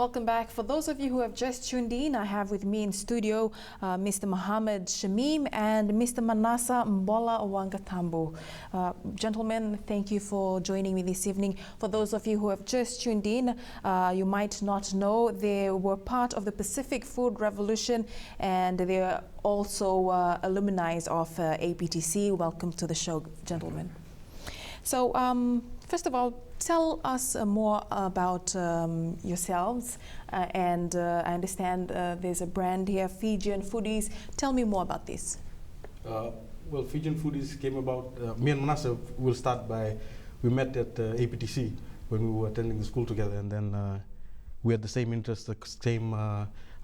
Welcome back. For those of you who have just tuned in, I have with me in studio Mr. Mohammed Shamim and Mr. Manasa Mbola Wangatambo. Gentlemen, thank you for joining me this evening. For those of you who have just tuned in, you might not know they were part of the Pacific Food Revolution, and they are also alumni of APTC. Welcome to the show, gentlemen. So, first of all, tell us more about yourselves, and I understand there's a brand here, Fijian Foodies. Tell me more about this. Well, Fijian Foodies came about, me and Manasa will start by, we met at APTC when we were attending the school together, and then we had the same interest, the same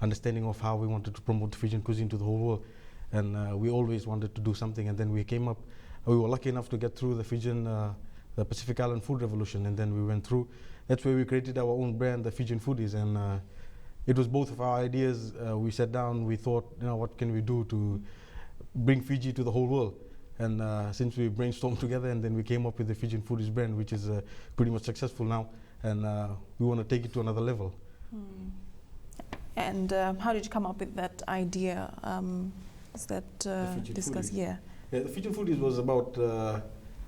understanding of how we wanted to promote Fijian cuisine to the whole world, and we always wanted to do something, and then we came up, we were lucky enough to get through the Fijian the Pacific Island Food Revolution, and then we went through. That's where we created our own brand, the Fijian Foodies, and it was both of our ideas. We sat down, we thought, what can we do to bring Fiji to the whole world? And since we brainstormed together, and then we came up with the Fijian Foodies brand, which is pretty much successful now, and we want to take it to another level. And how did you come up with that idea? Is that discussed? Yeah, the Fijian Foodies was about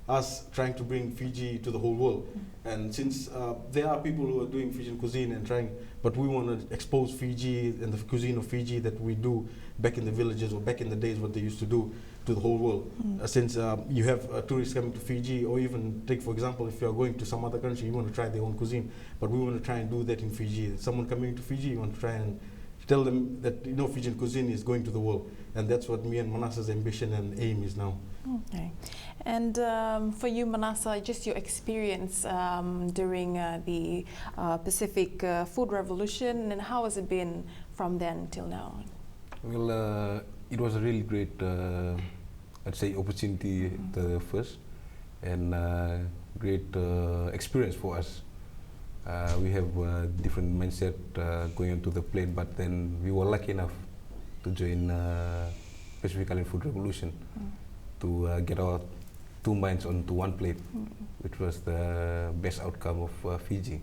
us trying to bring Fiji to the whole world. And since there are people who are doing Fijian cuisine and trying, but we want to expose Fiji and the cuisine of Fiji that we do back in the villages or back in the days what they used to do to the whole world. Since you have tourists coming to Fiji, or even take for example, if you are going to some other country, you want to try their own cuisine, but we want to try and do that in Fiji. Someone coming to Fiji, you want to try and tell them that Fijian cuisine is going to the world, and that's what me and Manasa's ambition and aim is now. Okay, and for you, Manasa, just your experience during the Pacific Food Revolution, and how has it been from then till now? Well, it was a really great, I'd say, opportunity the first, and great experience for us. We have a different mindset going onto the plane, but then we were lucky enough to join Pacific Island Food Revolution to get our two minds onto one plate, which was the best outcome of Fiji.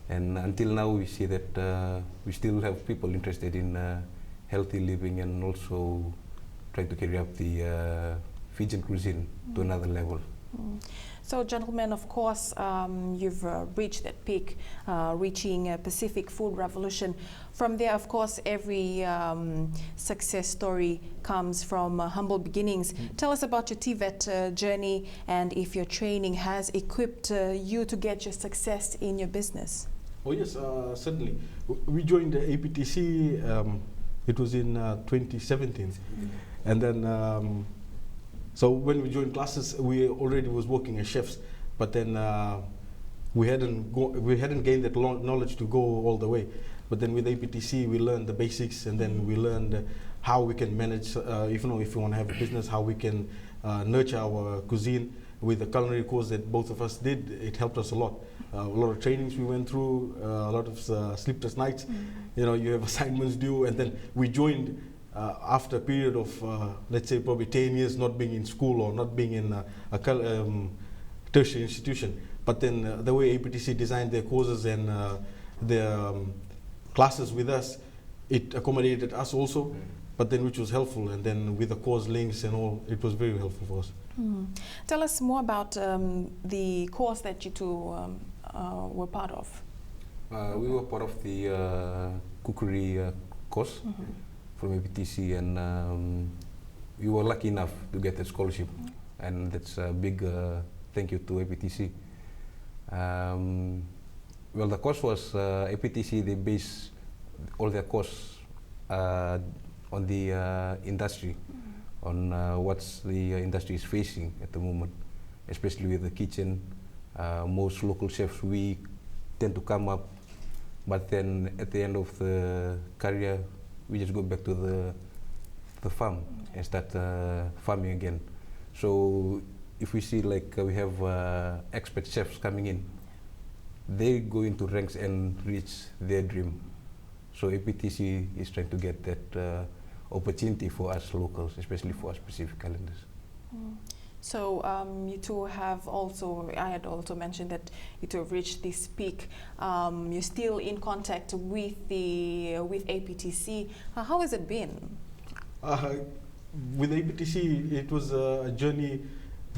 And until now, we see that we still have people interested in healthy living and also trying to carry up the Fijian cuisine to another level. So, gentlemen, of course, you've reached that peak, reaching a Pacific Food Revolution. From there, of course, every success story comes from humble beginnings. Tell us about your TVET journey, and if your training has equipped you to get your success in your business. Oh yes, certainly. We joined the APTC, it was in 2017, and then so when we joined classes, we already was working as chefs, but then we hadn't gained that knowledge to go all the way. But then with APTC, we learned the basics, and then we learned how we can manage, if you want to have a business, how we can nurture our cuisine. With the culinary course that both of us did, it helped us a lot. A lot of trainings we went through, a lot of sleepless nights. You have assignments due, and then we joined after a period of, let's say, probably 10 years not being in school or not being in a tertiary institution. But then the way APTC designed their courses and their classes with us, it accommodated us also, but then which was helpful. And then with the course links and all, it was very helpful for us. Tell us more about the course that you two were part of. We were part of the cookery course from APTC, and we were lucky enough to get a scholarship, and that's a big thank you to APTC. Well, the course was APTC. They base all their course on the industry, on what's the industry is facing at the moment, especially with the kitchen. Most local chefs, we tend to come up, but then at the end of the career, we just go back to the farm and start farming again. So if we see like we have expert chefs coming in, they go into ranks and reach their dream. So APTC is trying to get that opportunity for us locals, especially for us Pacific Islanders. So you two have also, I had also mentioned that you two have reached this peak. You're still in contact with APTC. How has it been? With APTC, it was a journey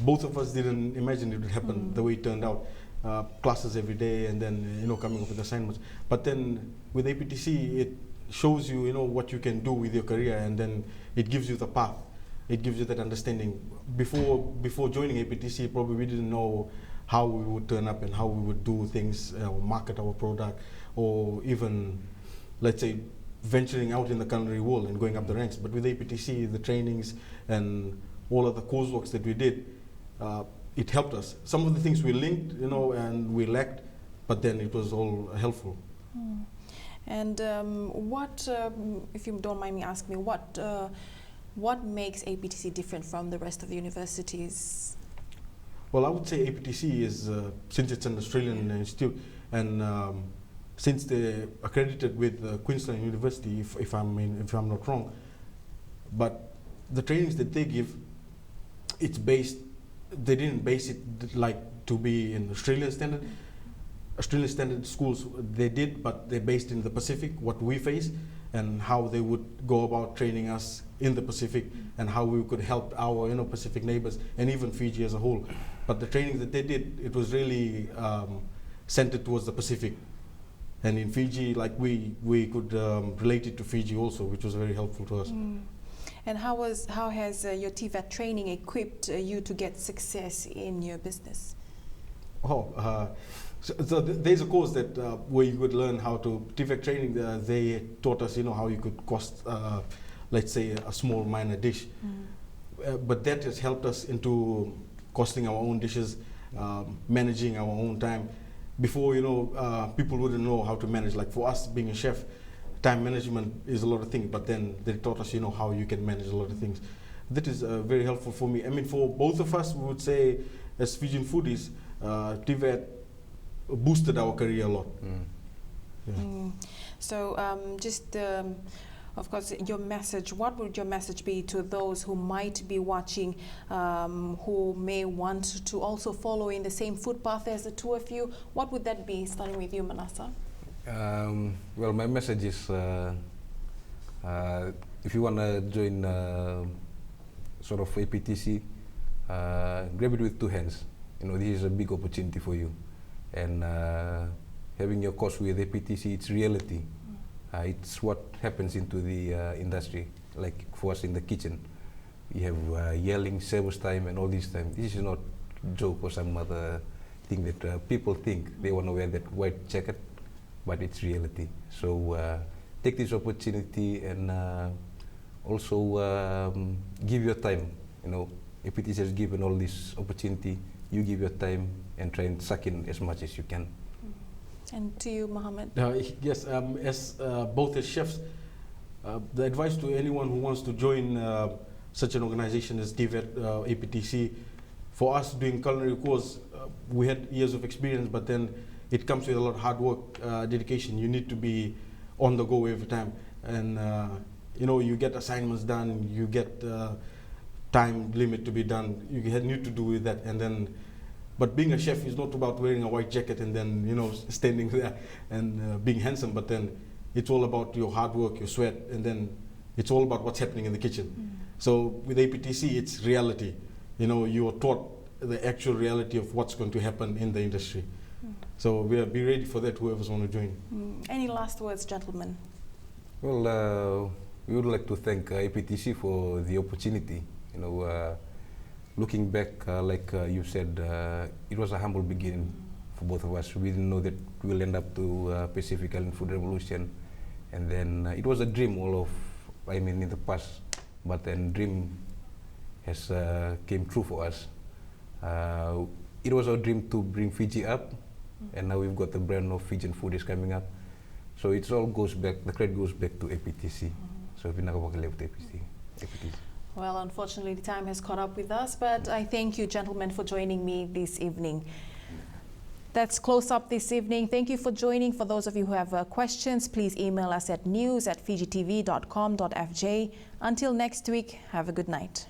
both of us didn't imagine it would happen the way it turned out. Classes every day, and then coming up with assignments. But then with APTC, it shows you what you can do with your career, and then it gives you the path. It gives you that understanding. Before joining APTC, probably we didn't know how we would turn up and how we would do things, market our product, or even, let's say, venturing out in the culinary world and going up the ranks. But with APTC, the trainings and all of the coursework that we did, it helped us. Some of the things we linked, and we lacked, but then it was all helpful. And what, if you don't mind me asking me, what makes APTC different from the rest of the universities? Well, I would say APTC is, since it's an Australian institute, and since they're accredited with Queensland University, if I'm not wrong, but the trainings that they give, it's based. They didn't base it like to be in Australian standard. Australian standard schools, they did, but they're based in the Pacific, what we face, and how they would go about training us in the Pacific, and how we could help our Pacific neighbors, and even Fiji as a whole. But the training that they did, it was really centered towards the Pacific. And in Fiji, like we could relate it to Fiji also, which was very helpful to us. And how has your TVET training equipped you to get success in your business? So there's a course that where you could learn how to TVET training. They taught us, how you could cost, let's say, a small minor dish. But that has helped us into costing our own dishes, managing our own time. Before, people wouldn't know how to manage. Like for us, being a chef, time management is a lot of things. But then they taught us, how you can manage a lot of things. That is very helpful for me. I mean, for both of us, we would say, as Fijian foodies, TVET boosted our career a lot. So of course, your message, what would your message be to those who might be watching, who may want to also follow in the same footpath as the two of you? What would that be, starting with you, Manasa? Well, my message is, if you want to join sort of APTC, grab it with two hands. This is a big opportunity for you. And having your course with APTC, it's reality. It's what happens into the industry. Like for us in the kitchen, we have yelling, service time, and all this time. This is not joke or some other thing that people think they want to wear that white jacket, but it's reality. So take this opportunity and also give your time. APTC has given all this opportunity. You give your time and try and suck in as much as you can. And to you, Mohammed? Yes, as both as chefs, the advice to anyone who wants to join such an organization as TVET, APTC, for us doing culinary course, we had years of experience, but then it comes with a lot of hard work, dedication. You need to be on the go every time. And you get assignments done, you get time limit to be done, you need to do with that. And then, but being a chef is not about wearing a white jacket and then standing there and being handsome, but then it's all about your hard work, your sweat, and then it's all about what's happening in the kitchen. So with APTC, it's reality. You are taught the actual reality of what's going to happen in the industry. So be ready for that, whoever's want to join. Any last words, gentlemen? Well, we would like to thank APTC for the opportunity. Looking back, like you said, it was a humble beginning for both of us. We didn't know that we'll end up to Pacific Island Food Revolution, and then it was a dream in the past, but then dream has came true for us. It was our dream to bring Fiji up, and now we've got the brand of Fijian food is coming up. So it all goes back, the credit goes back to APTC. So we're not going to with APTC. Well, unfortunately, the time has caught up with us, but I thank you, gentlemen, for joining me this evening. That's Close Up this evening. Thank you for joining. For those of you who have questions, please email us at news@fijitv.com.fj. Until next week, have a good night.